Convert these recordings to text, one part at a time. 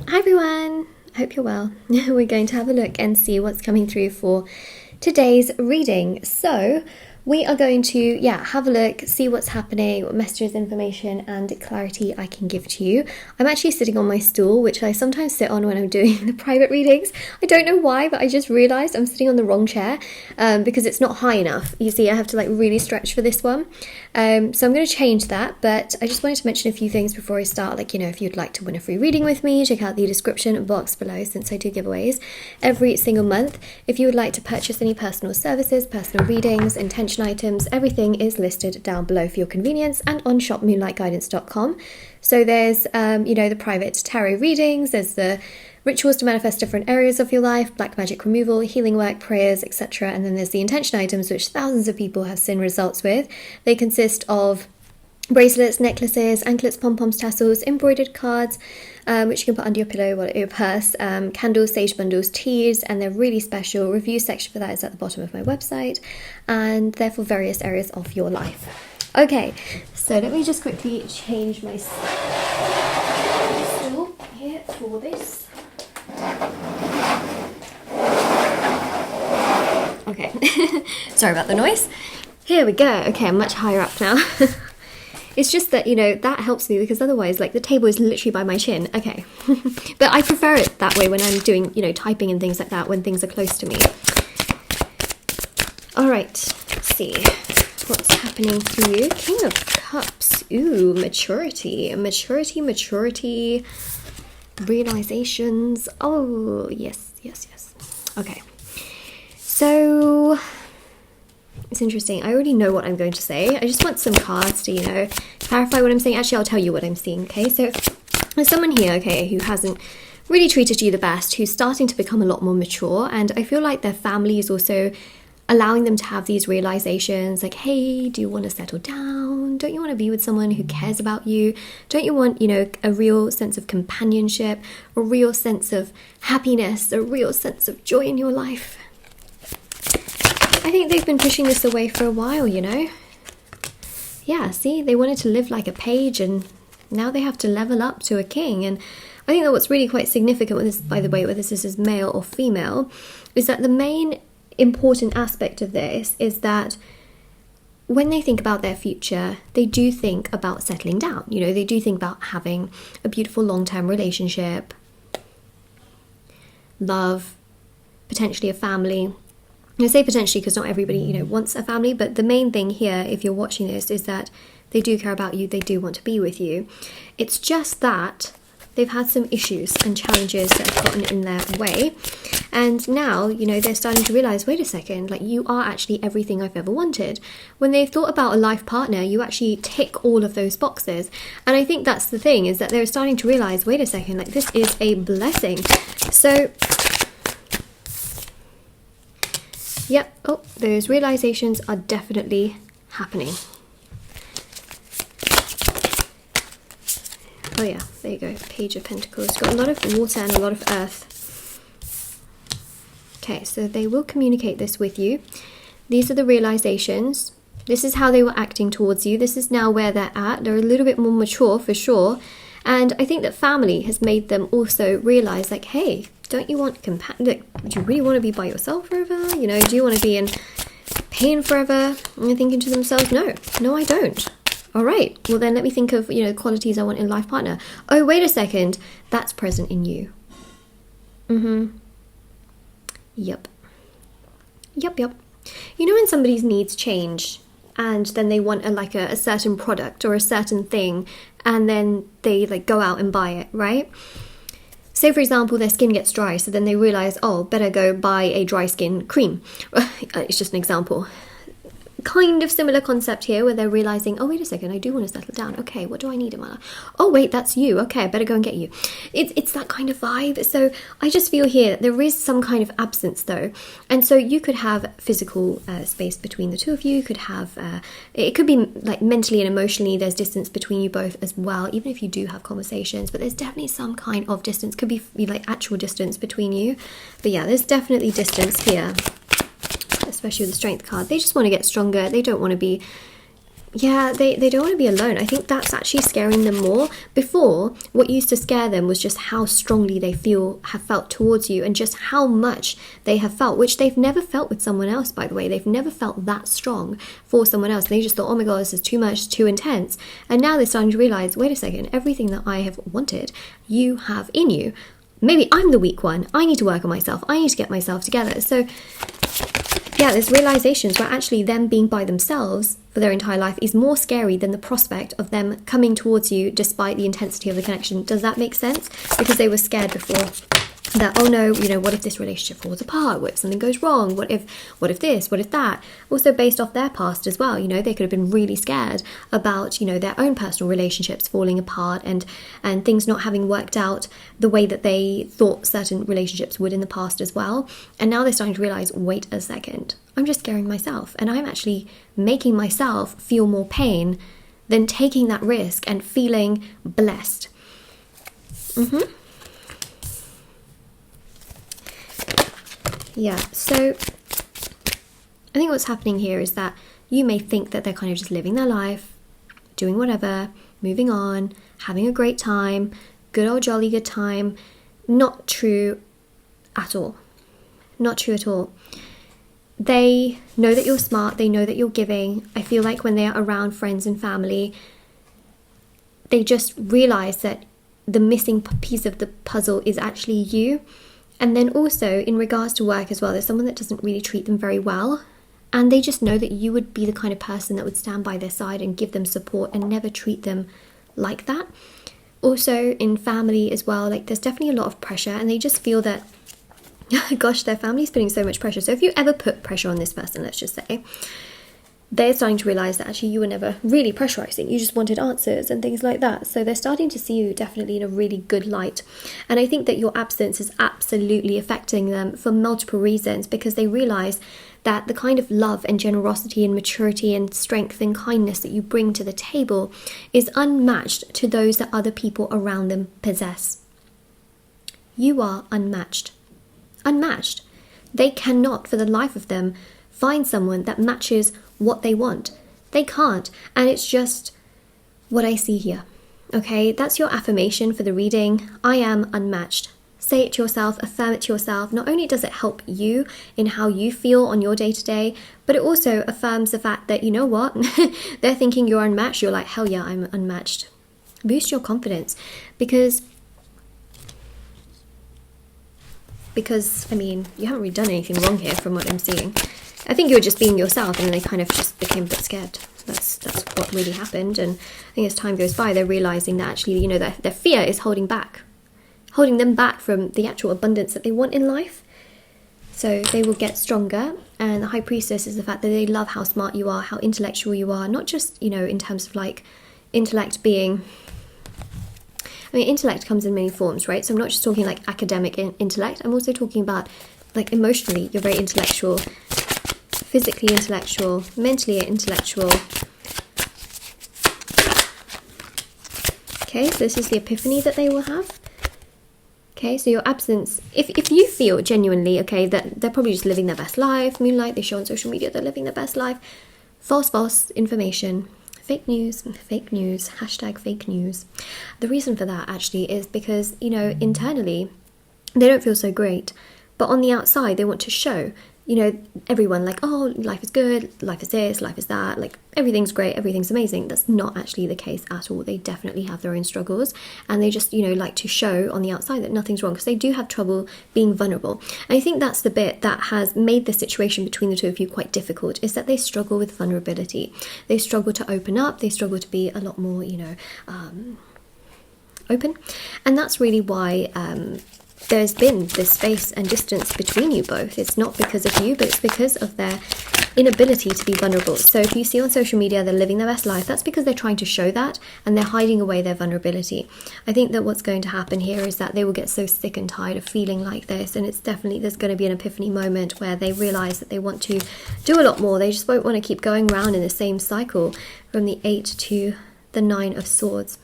Hi everyone, I hope you're well. We're going to have a look and see what's coming through for today's reading. So we are going to, have a look, see what's happening, what messages, information and clarity I can give to you. I'm actually sitting on my stool, which I sometimes sit on when I'm doing the private readings. I don't know why, but I just realised I'm sitting on the wrong chair because it's not high enough. You see, I have to like really stretch for this one. So I'm going to change that, but I just wanted to mention a few things before I start. Like, if you'd like to win a free reading with me, check out the description box below since I do giveaways every single month. If you would like to purchase any personal services, personal readings, intention items, everything is listed down below for your convenience and on shopmoonlightguidance.com. So there's, the private tarot readings, there's the rituals to manifest different areas of your life, black magic removal, healing work, prayers, etc. And then there's the intention items, which thousands of people have seen results with. They consist of bracelets, necklaces, anklets, pom-poms, tassels, embroidered cards, which you can put under your pillow or your purse, candles, sage bundles, teas, and they're really special. Review section for that is at the bottom of my website, and they're for various areas of your life. Okay, so let me just quickly change my stool here for this. Okay, sorry about the noise. Here we go. Okay, I'm much higher up now. It's just that, that helps me because otherwise, like, the table is literally by my chin. Okay. But I prefer it that way when I'm doing, typing and things like that, when things are close to me. All right. Let's see what's happening for you. King of Cups. Ooh, maturity. Maturity. Realizations. Oh, yes. Okay. So it's interesting. I already know what I'm going to say. I just want some cards to, clarify what I'm saying. Actually, I'll tell you what I'm seeing, okay? So there's someone here, okay, who hasn't really treated you the best, who's starting to become a lot more mature, and I feel like their family is also allowing them to have these realizations, like, hey, do you want to settle down? Don't you want to be with someone who cares about you? Don't you want, a real sense of companionship, a real sense of happiness, a real sense of joy in your life? I think they've been pushing this away for a while, Yeah, see, they wanted to live like a page and now they have to level up to a king. And I think that what's really quite significant with this, by the way, whether this is male or female, is that the main important aspect of this is that when they think about their future, they do think about settling down. They do think about having a beautiful long-term relationship, love, potentially a family. I say potentially because not everybody, wants a family, but the main thing here, if you're watching this, is that they do care about you, they do want to be with you. It's just that they've had some issues and challenges that have gotten in their way. And now, they're starting to realize, wait a second, like, you are actually everything I've ever wanted. When they've thought about a life partner, you actually tick all of those boxes. And I think that's the thing, is that they're starting to realize, wait a second, like, this is a blessing. So, yep, those realizations are definitely happening. Oh yeah, there you go, Page of Pentacles. Got a lot of water and a lot of earth. Okay, so they will communicate this with you. These are the realizations. This is how they were acting towards you. This is now where they're at. They're a little bit more mature for sure. And I think that family has made them also realize, like, hey, don't you want do you really want to be by yourself forever? Do you want to be in pain forever? And they're thinking to themselves, no, I don't. All right, well then let me think of, qualities I want in a life partner. Oh, wait a second, that's present in you. Yep. When somebody's needs change and then they want a certain product or a certain thing, and then they go out and buy it, right? Say, for example, their skin gets dry, so then they realize, better go buy a dry skin cream. It's just an example. Kind of similar concept here, where they're realizing, oh, wait a second, I do want to settle down. Okay, what do I need in my life? Oh, wait, that's you. Okay, I better go and get you. It's that kind of vibe. So I just feel here that there is some kind of absence, though. And so you could have physical space between the two of you. You could have, it could be like mentally and emotionally, there's distance between you both as well, even if you do have conversations. But there's definitely some kind of distance. Could be like actual distance between you. But yeah, there's definitely distance here. Especially with the Strength card. They just want to get stronger. They don't want to be Yeah, they don't want to be alone. I think that's actually scaring them more. Before, what used to scare them was just how strongly they have felt towards you, and just how much they have felt, which they've never felt with someone else, by the way. They've never felt that strong for someone else. They just thought, oh my god, this is too much, too intense. And now they're starting to realize, wait a second, everything that I have wanted, you have in you. Maybe I'm the weak one. I need to work on myself. I need to get myself together. So yeah, there's realizations where actually them being by themselves for their entire life is more scary than the prospect of them coming towards you despite the intensity of the connection. Does that make sense? Because they were scared before that, oh no, you know, what if this relationship falls apart? What if something goes wrong? What if this? What if that? Also based off their past as well, you know, they could have been really scared about, you know, their own personal relationships falling apart and things not having worked out the way that they thought certain relationships would in the past as well. And now they're starting to realize, wait a second, I'm just scaring myself, and I'm actually making myself feel more pain than taking that risk and feeling blessed. Yeah, so I think what's happening here is that you may think that they're kind of just living their life, doing whatever, moving on, having a great time, good old jolly good time. Not true at all. Not true at all. They know that you're smart, they know that you're giving. I feel like when they're around friends and family, they just realize that the missing piece of the puzzle is actually you. And then also in regards to work as well, there's someone that doesn't really treat them very well, and they just know that you would be the kind of person that would stand by their side and give them support and never treat them like that. Also in family as well, like there's definitely a lot of pressure, and they just feel that gosh, their family's putting so much pressure. So if you ever put pressure on this person, let's just say, they're starting to realize that actually you were never really pressurizing, you just wanted answers and things like that. So they're starting to see you definitely in a really good light. And I think that your absence is absolutely affecting them for multiple reasons, because they realize that the kind of love and generosity and maturity and strength and kindness that you bring to the table is unmatched to those that other people around them possess. You are unmatched. Unmatched. They cannot for the life of them find someone that matches what they want. They can't, and it's just what I see here. Okay, that's your affirmation for the reading. I am unmatched. Say it to yourself, affirm it to yourself. Not only does it help you in how you feel on your day-to-day, but it also affirms the fact that, you know what, they're thinking you're unmatched. You're like, hell yeah, I'm unmatched. Boost your confidence, because I mean, you haven't really done anything wrong here from what I'm seeing. I think you were just being yourself, and then they kind of just became a bit scared. That's what really happened. And I think as time goes by, they're realizing that actually, you know, their fear is holding them back from the actual abundance that they want in life. So they will get stronger. And the High Priestess is the fact that they love how smart you are, how intellectual you are, not just, you know, in terms of like intellect being, I mean, intellect comes in many forms, right? So I'm not just talking like academic intellect. I'm also talking about like emotionally, you're very intellectual, physically intellectual, mentally intellectual. Okay, so this is the epiphany that they will have. Okay, so your absence, if you feel genuinely, okay, that they're probably just living their best life, Moonlight, they show on social media they're living their best life, false information, fake news, hashtag fake news. The reason for that actually is because, you know, internally they don't feel so great, but on the outside they want to show, you know, everyone like, oh, life is good, life is this, life is that, like everything's great, everything's amazing. That's not actually the case at all. They definitely have their own struggles, and they just, you know, like to show on the outside that nothing's wrong, because they do have trouble being vulnerable. And I think that's the bit that has made the situation between the two of you quite difficult, is that they struggle with vulnerability. They struggle to open up, they struggle to be a lot more, you know, open. And that's really why there's been this space and distance between you both. It's not because of you, but it's because of their inability to be vulnerable. So if you see on social media they're living their best life, that's because they're trying to show that, and they're hiding away their vulnerability. I think that what's going to happen here is that they will get so sick and tired of feeling like this, and it's definitely, there's going to be an epiphany moment where they realize that they want to do a lot more. They just won't want to keep going around in the same cycle, from the 8 to the 9 of Swords,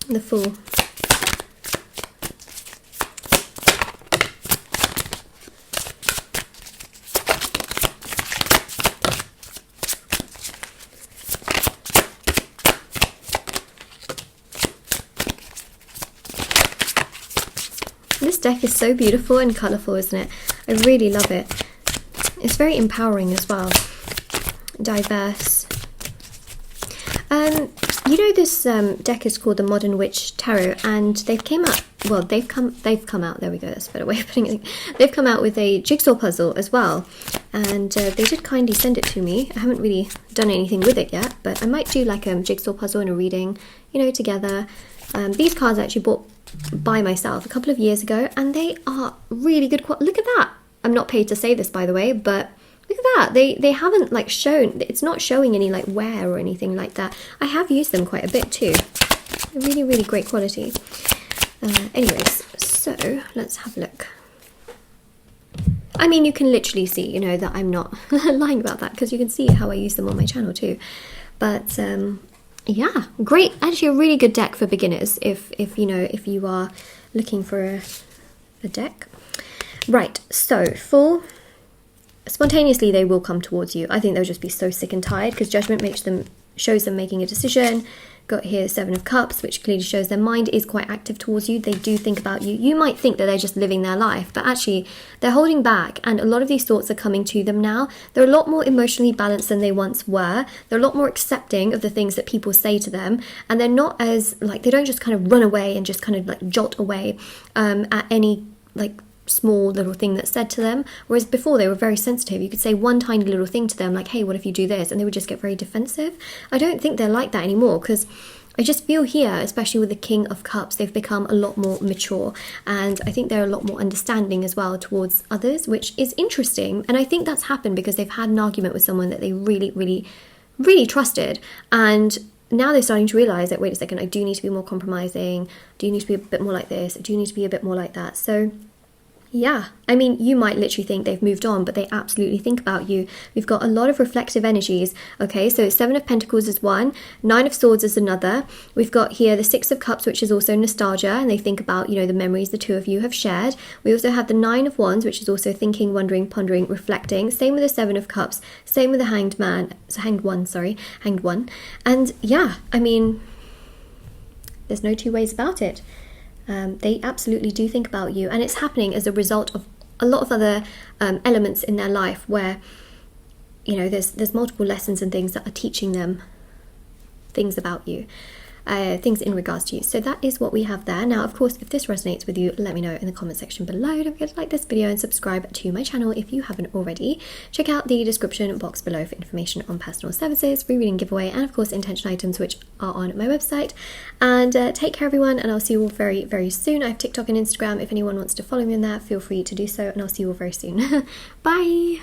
the Fool. This deck is so beautiful and colourful, isn't it? I really love it. It's very empowering as well. Diverse. You know, this deck is called the Modern Witch Tarot, and they've come out, there we go, that's a better way of putting it. They've come out with a jigsaw puzzle as well, and they did kindly send it to me. I haven't really done anything with it yet, but I might do like a jigsaw puzzle and a reading, you know, together. These cards I actually bought by myself a couple of years ago, and they are really good quality. Look at that. I'm not paid to say this, by the way, but look at that. They haven't like shown, it's not showing any like wear or anything like that. I have used them quite a bit too. Really, really great quality. Anyways, so let's have a look. I mean, you can literally see, you know, that I'm not lying about that, because you can see how I use them on my channel too. But yeah, great. Actually, a really good deck for beginners if you know, if you are looking for a deck. Right, so for spontaneously, they will come towards you. I think they'll just be so sick and tired, because Judgment shows them making a decision. Got here Seven of Cups, which clearly shows their mind is quite active towards you. They do think about you. You might think that they're just living their life, but actually they're holding back, and a lot of these thoughts are coming to them now. They're a lot more emotionally balanced than they once were. They're a lot more accepting of the things that people say to them, and they're not as like, they don't just kind of run away and just kind of like jolt away at any like small little thing that's said to them, whereas before they were very sensitive. You could say one tiny little thing to them like, hey, what if you do this, and they would just get very defensive. I don't think they're like that anymore, because I just feel here, especially with the King of Cups, they've become a lot more mature, and I think they're a lot more understanding as well towards others, which is interesting. And I think that's happened because they've had an argument with someone that they really, really, really trusted, and now they're starting to realise that, wait a second, I do need to be more compromising, I do need to be a bit more like this, I do need to be a bit more like that. So yeah, I mean, you might literally think they've moved on, but they absolutely think about you. We've got a lot of reflective energies. Okay, so Seven of Pentacles is one, Nine of Swords is another. We've got here the Six of Cups, which is also nostalgia, and they think about, you know, the memories the two of you have shared. We also have the Nine of Wands, which is also thinking, wondering, pondering, reflecting. Same with the Seven of Cups. Same with the Hanged One. And yeah, I mean, there's no two ways about it. They absolutely do think about you, and it's happening as a result of a lot of other elements in their life where, you know, there's multiple lessons and things that are teaching them things about you, things in regards to you. So that is what we have there. Now, of course, if this resonates with you, let me know in the comment section below. Don't forget to like this video and subscribe to my channel if you haven't already. Check out the description box below for information on personal services, free reading giveaway, and of course intention items, which are on my website. And take care, everyone, and I'll see you all very, very soon. I have TikTok and Instagram. If anyone wants to follow me on that, feel free to do so, and I'll see you all very soon. Bye!